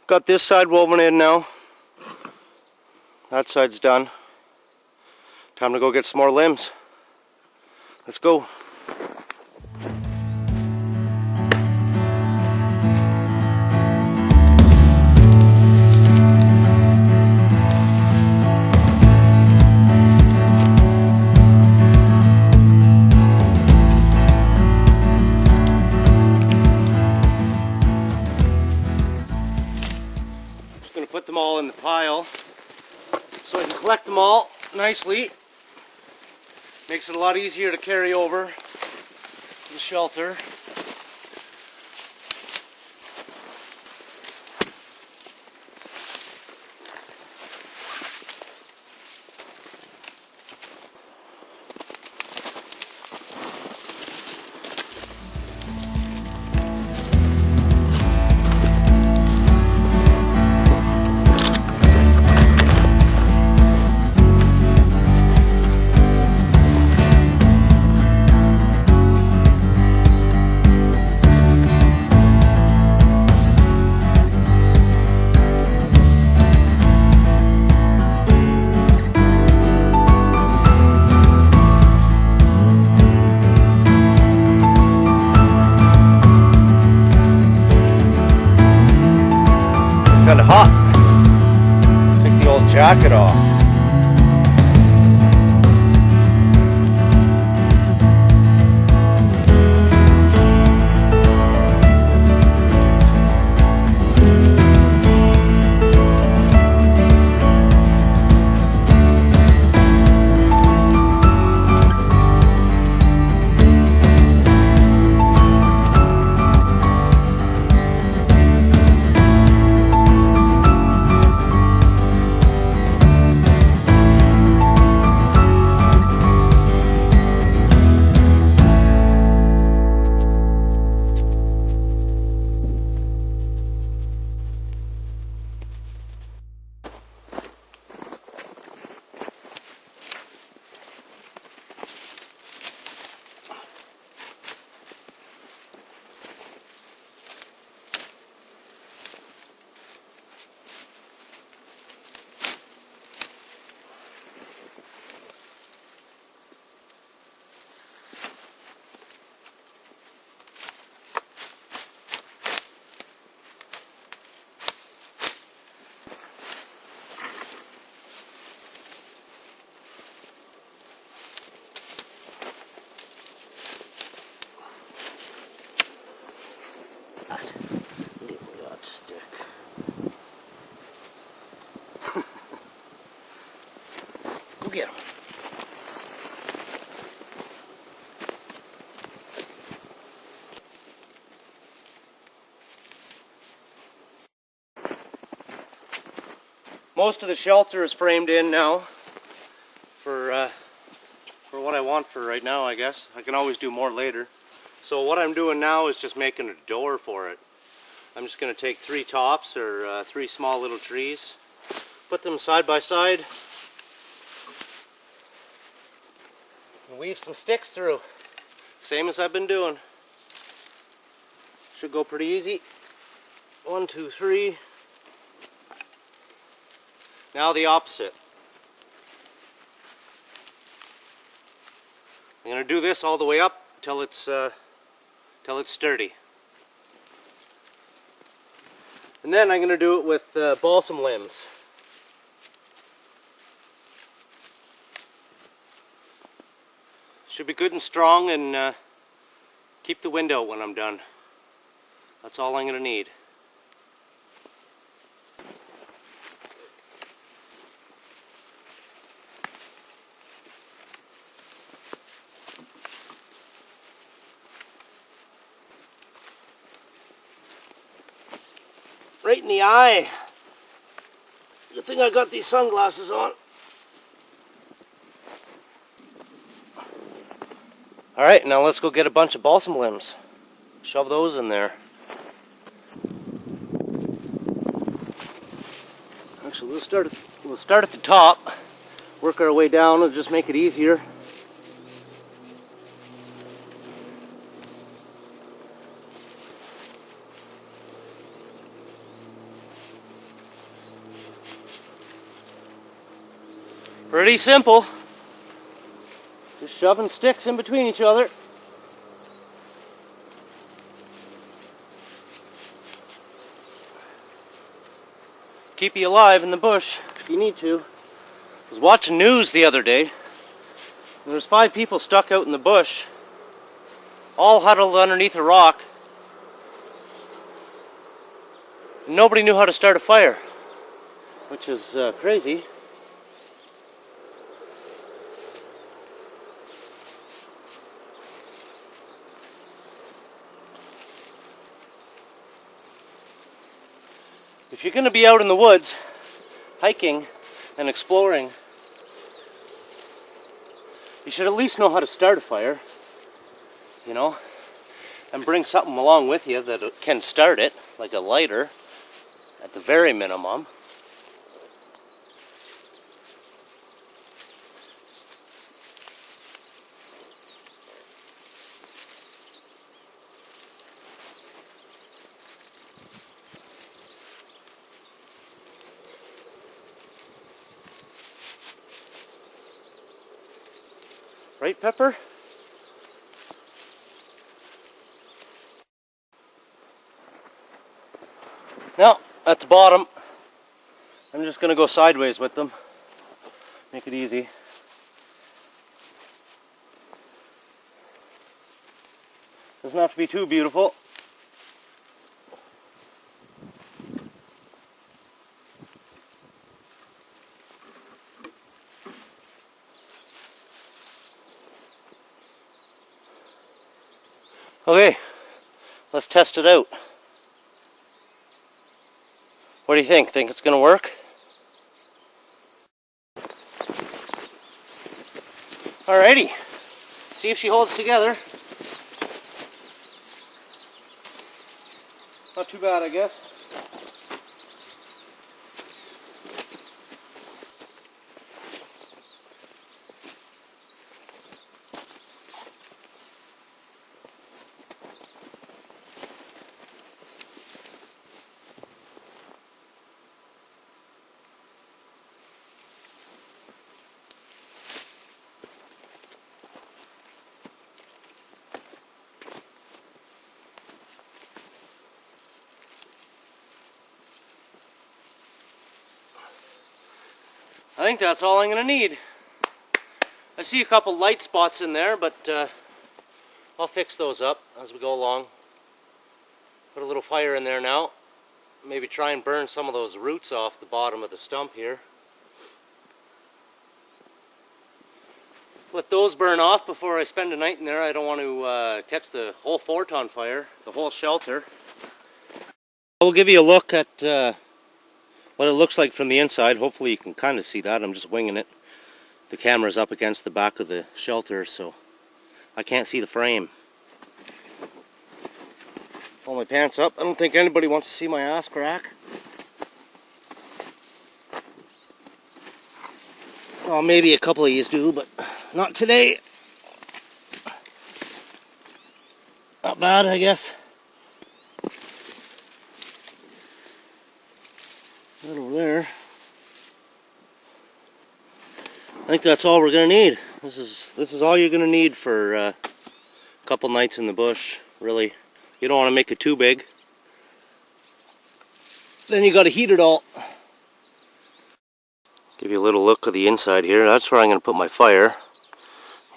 Got this side woven in now. That side's done. Time to go get some more limbs. Let's go. Just gonna put them all in the pile so I can collect them all nicely. Makes it a lot easier to carry over to the shelter. Kind of hot. Take the old jacket off. Go get him. Most of the shelter is framed in now for what I want for right now, I guess. I can always do more later. So what I'm doing now is just making a door for it. I'm just going to take 3 tops or 3 small little trees, put them side by side, and weave some sticks through. Same as I've been doing. Should go pretty easy. 1, 2, 3. Now the opposite. I'm going to do this all the way up till it's sturdy. And then I'm going to do it with balsam limbs. Should be good and strong and keep the wind out when I'm done. That's all I'm going to need. Right in the eye. Good thing I got these sunglasses on. Alright, now let's go get a bunch of balsam limbs. Shove those in there. Actually, we'll start at the top, work our way down, and just make it easier. Pretty simple. Just shoving sticks in between each other. Keep you alive in the bush if you need to. I was watching news the other day. There was 5 people stuck out in the bush, all huddled underneath a rock. Nobody knew how to start a fire, which is crazy. If you're going to be out in the woods, hiking and exploring, you should at least know how to start a fire, you know, and bring something along with you that can start it, like a lighter, at the very minimum. Right, Pepper? Now, at the bottom, I'm just going to go sideways with them. Make it easy. Doesn't have to be too beautiful. Okay, let's test it out. What do you think? Think it's going to work? Alrighty, see if she holds together. Not too bad, I guess. I think that's all I'm going to need. I see a couple light spots in there, but I'll fix those up as we go along. Put a little fire in there now. Maybe try and burn some of those roots off the bottom of the stump here. Let those burn off before I spend the night in there. I don't want to catch the whole fort on fire, the whole shelter. I'll give you a look at what it looks like from the inside. Hopefully you can kind of see that. I'm just winging it. The camera's up against the back of the shelter, so I can't see the frame. Pull my pants up. I don't think anybody wants to see my ass crack. Well, maybe a couple of yous do, but not today. Not bad, I guess. Right over there. I think that's all we're gonna need. This is all you're gonna need for a couple nights in the bush. Really, you don't want to make it too big. Then you got to heat it all. Give you a little look of the inside here. That's where I'm gonna put my fire.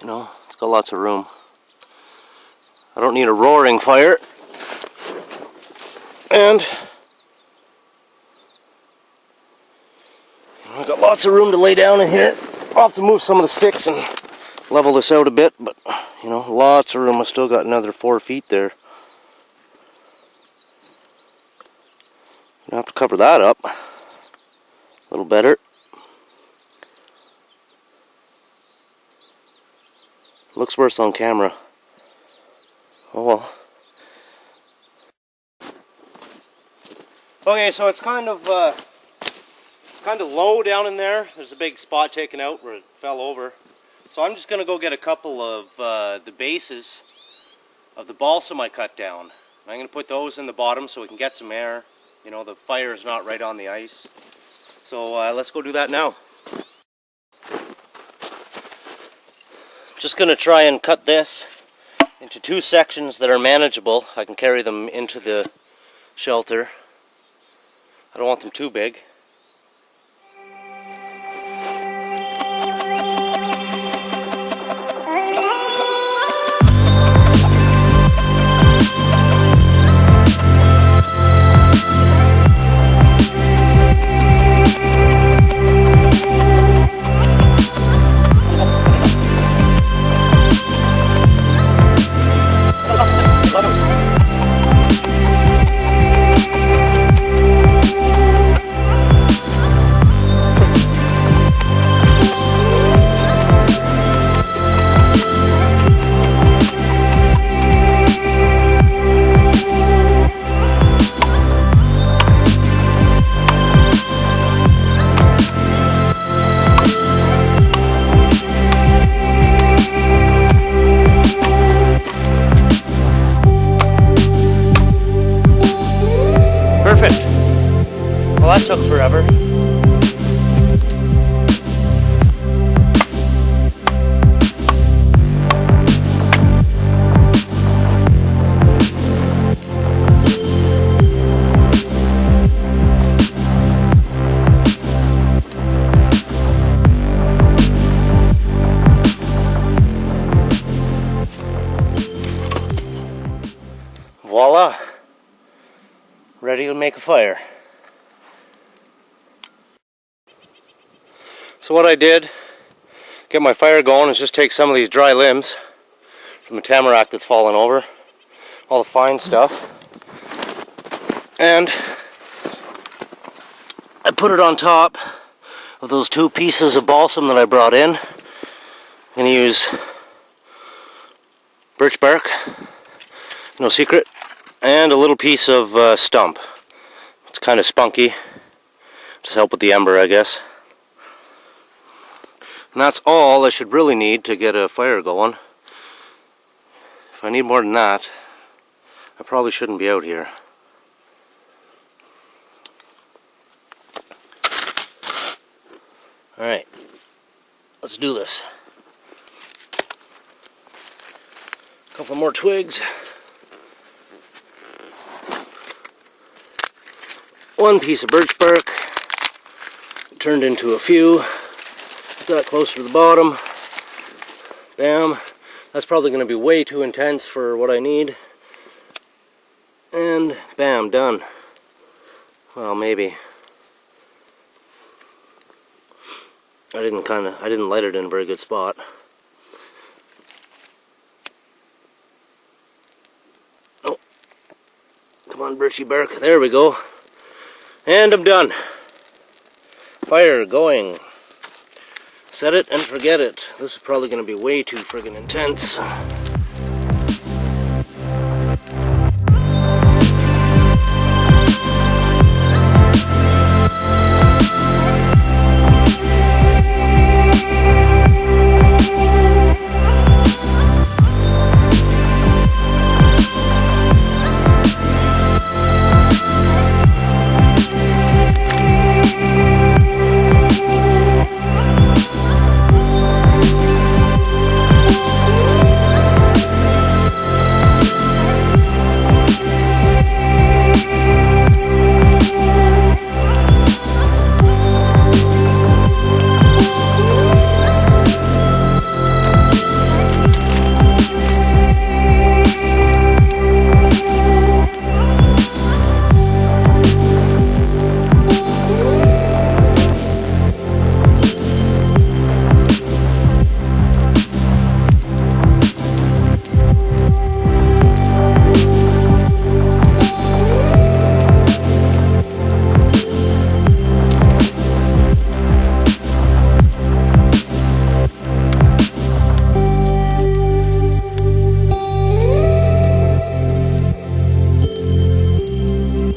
You know, it's got lots of room. I don't need a roaring fire. And I've got lots of room to lay down in here. I'll have to move some of the sticks and level this out a bit, but you know, lots of room. I still got another 4 feet there. Gonna have to cover that up a little better. Looks worse on camera. Oh well. Okay, so it's kind of low down in there. There's a big spot taken out where it fell over. So I'm just going to go get a couple of the bases of the balsam I cut down. I'm going to put those in the bottom so we can get some air. You know, the fire is not right on the ice. So let's go do that now. Just going to try and cut this into 2 sections that are manageable. I can carry them into the shelter. I don't want them too big. Perfect. Well, that took forever. Voila. Ready to make a fire. So what I did, get my fire going, is just take some of these dry limbs from the tamarack that's fallen over, all the fine stuff, and I put it on top of those 2 pieces of balsam that I brought in. I'm going to use birch bark, no secret, and a little piece of stump. It's kind of spunky, just help with the ember, I guess. And that's all I should really need to get a fire going. If I need more than that, I probably shouldn't be out here. Alright, let's do this. A couple more twigs. 1 piece of birch bark, turned into a few. Put that closer to the bottom. Bam. That's probably going to be way too intense for what I need. And bam, done. Well, maybe. I didn't light it in a very good spot. Oh. Come on, birchy bark. There we go. And I'm done. Fire going. Set it and forget it. This is probably going to be way too friggin' intense.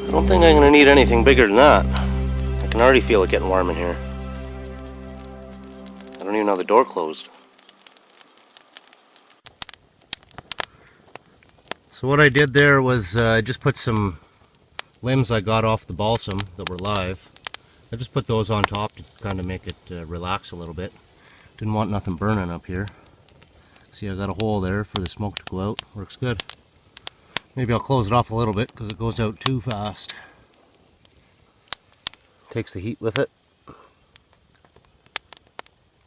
I don't think I'm going to need anything bigger than that. I can already feel it getting warm in here. I don't even have the door closed. So what I did there was I just put some limbs I got off the balsam that were live. I just put those on top to kind of make it relax a little bit. Didn't want nothing burning up here. See, I got a hole there for the smoke to go out. Works good. Maybe I'll close it off a little bit because it goes out too fast. Takes the heat with it.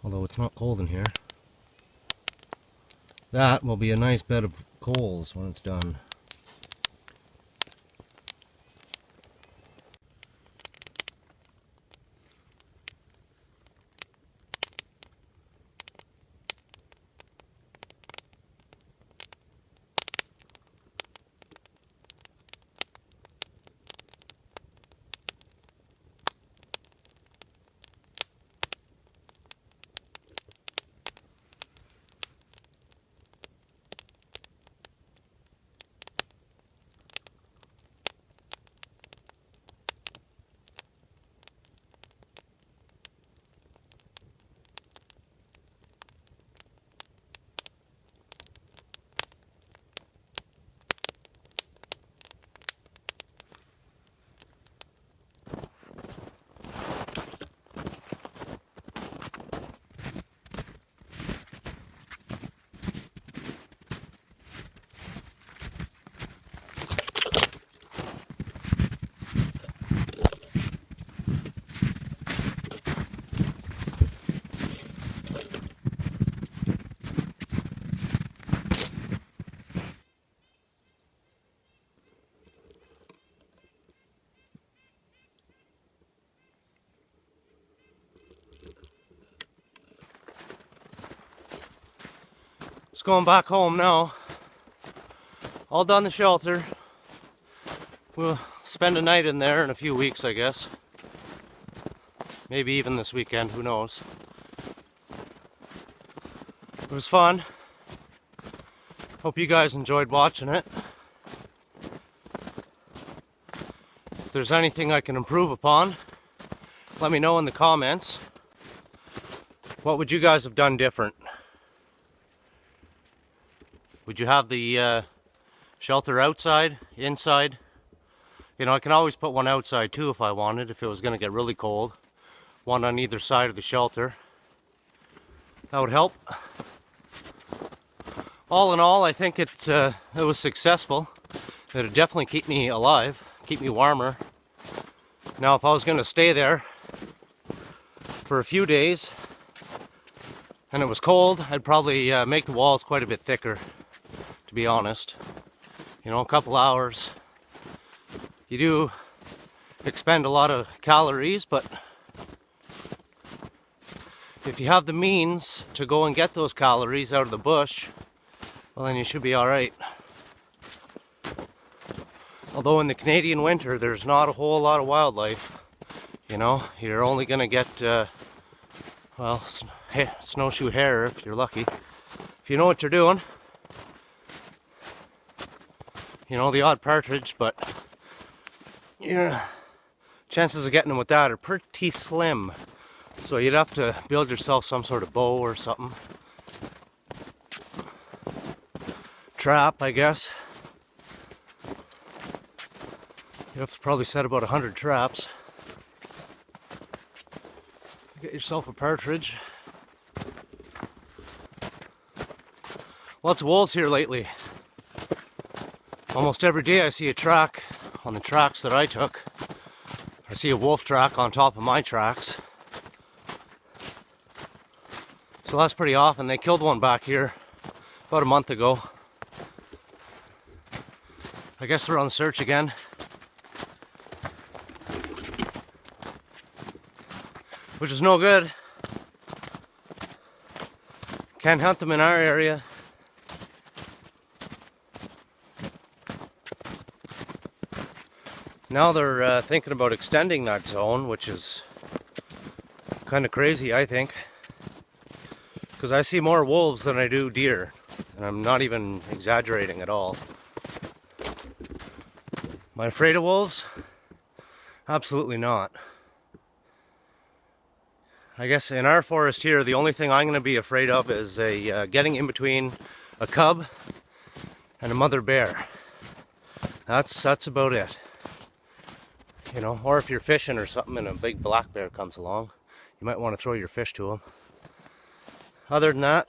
Although it's not cold in here. That will be a nice bed of coals when it's done. Just going back home now. All done the shelter. We'll spend a night in there in a few weeks, I guess. Maybe even this weekend, who knows. It was fun. Hope you guys enjoyed watching it. If there's anything I can improve upon, let me know in the comments. What would you guys have done different? Would you have the shelter outside, inside? You know, I can always put one outside too if I wanted, if it was going to get really cold. One on either side of the shelter. That would help. All in all, I think it was successful. It'd definitely keep me alive, keep me warmer. Now, if I was going to stay there for a few days and it was cold, I'd probably make the walls quite a bit thicker, to be honest. You know, a couple hours. You do expend a lot of calories, but if you have the means to go and get those calories out of the bush, well, then you should be alright. Although in the Canadian winter, there's not a whole lot of wildlife. You know, you're only going to get, well, snowshoe hare if you're lucky. If you know what you're doing. You know, the odd partridge, but your chances of getting them with that are pretty slim. So you'd have to build yourself some sort of bow or something. Trap, I guess. You have to probably set about 100 traps. Get yourself a partridge. Lots of wolves here lately. Almost every day I see a track on the tracks that I took. I see a wolf track on top of my tracks. So that's pretty often. They killed one back here about a month ago. I guess they're on the search again. Which is no good. Can't hunt them in our area. Now they're thinking about extending that zone, which is kind of crazy, I think. Because I see more wolves than I do deer. And I'm not even exaggerating at all. Am I afraid of wolves? Absolutely not. I guess in our forest here, the only thing I'm going to be afraid of is getting in between a cub and a mother bear. That's about it. You know, or if you're fishing or something and a big black bear comes along, you might want to throw your fish to him. Other than that,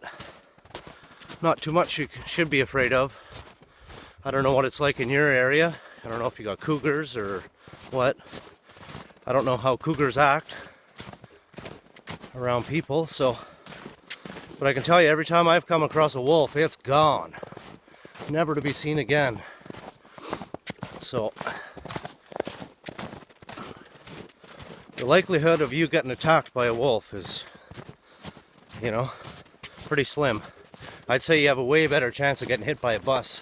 not too much you should be afraid of. I don't know what it's like in your area. I don't know if you got cougars or what. I don't know how cougars act around people, so. But I can tell you, every time I've come across a wolf, it's gone. Never to be seen again. So, the likelihood of you getting attacked by a wolf is, you know, pretty slim. I'd say you have a way better chance of getting hit by a bus.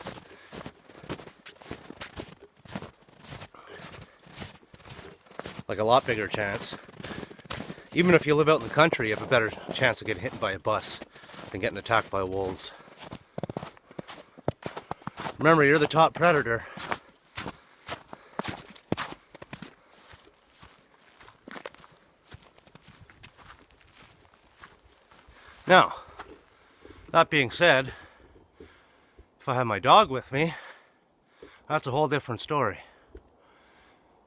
Like a lot bigger chance. Even if you live out in the country, you have a better chance of getting hit by a bus than getting attacked by wolves. Remember, you're the top predator. Now, that being said, if I have my dog with me, that's a whole different story.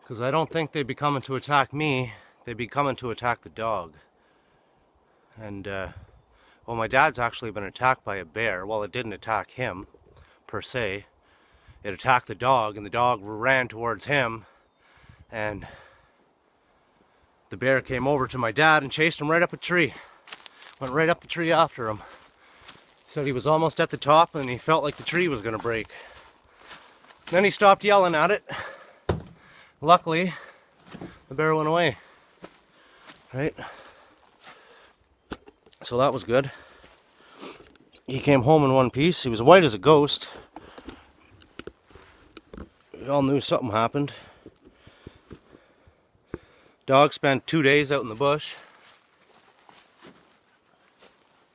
Because I don't think they'd be coming to attack me, they'd be coming to attack the dog. And, well, my dad's actually been attacked by a bear. Well, it didn't attack him, per se. It attacked the dog, and the dog ran towards him, and the bear came over to my dad and chased him right up a tree. Went right up the tree after him. Said he was almost at the top and he felt like the tree was going to break. Then he stopped yelling at it. Luckily, the bear went away. Right? So that was good. He came home in one piece. He was white as a ghost. We all knew something happened. Dog spent 2 days out in the bush.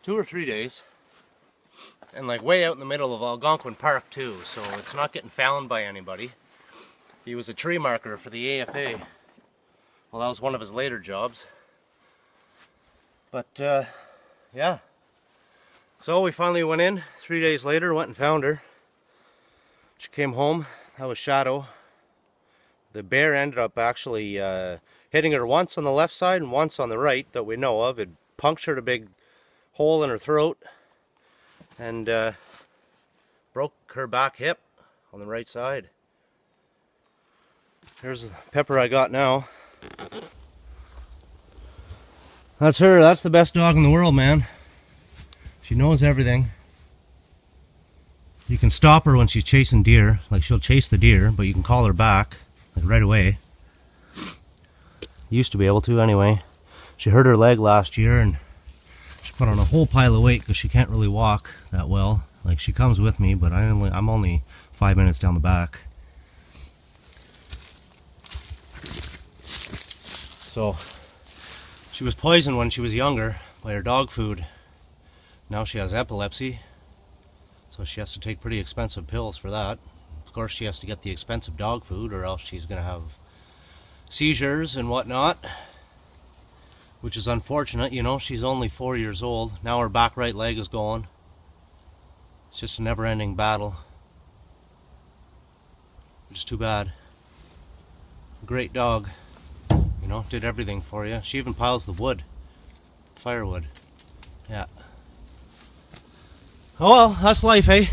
2 or 3 days. And like way out in the middle of Algonquin Park too, so it's not getting found by anybody. He was a tree marker for the AFA. Well, that was one of his later jobs. But yeah. So we finally went in 3 days later, went and found her. She came home. That was Shadow. The bear ended up actually hitting her once on the left side and once on the right that we know of. It punctured a big hole in her throat and broke her back hip on the right side. Here's the Pepper I got now. That's her. That's the best dog in the world, man. She knows everything. You can stop her when she's chasing deer. Like, she'll chase the deer, but you can call her back, like, right away. Used to be able to anyway. She hurt her leg last year and she put on a whole pile of weight because she can't really walk that well. Like, she comes with me, but I'm only 5 minutes down the back. So, she was poisoned when she was younger by her dog food. Now she has epilepsy, so she has to take pretty expensive pills for that. Of course, she has to get the expensive dog food or else she's going to have seizures and whatnot, which is unfortunate. You know, she's only 4 years old. Now her back right leg is gone. It's just a never-ending battle. Which is too bad. Great dog. You know, did everything for you. She even piles the wood. Firewood. Yeah. Oh well, that's life, eh?